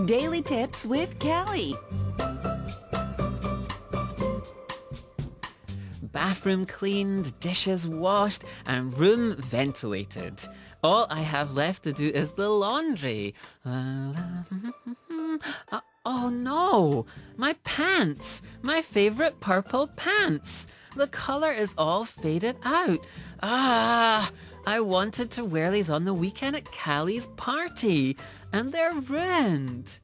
Daily Tips with Callie. Bathroom cleaned, dishes washed, and room ventilated. All I have left to do is the laundry. Oh no! My pants! My favorite purple pants! The color is all faded out. I wanted to wear these on the weekend at Callie's party, and they're ruined.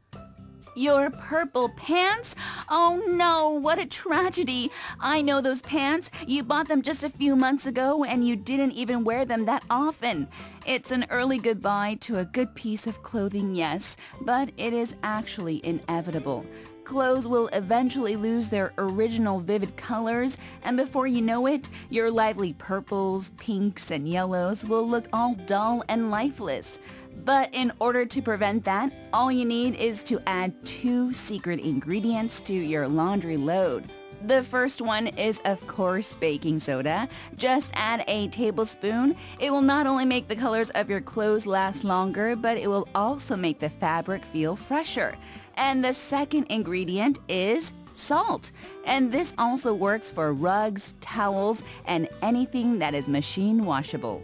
Your purple pants? Oh no, what a tragedy. I know those pants. You bought them just a few months ago and you didn't even wear them that often. It's an early goodbye to a good piece of clothing, yes, but it is actually inevitable. Clothes will eventually lose their original vivid colors, and before you know it, your lively purples, pinks, and yellows will look all dull and lifeless. But in order to prevent that, all you need is to add 2 secret ingredients to your laundry load. The first one is, of course, baking soda. Just add a tablespoon. It will not only make the colors of your clothes last longer, but it will also make the fabric feel fresher. And the second ingredient is salt. And this also works for rugs, towels, and anything that is machine washable.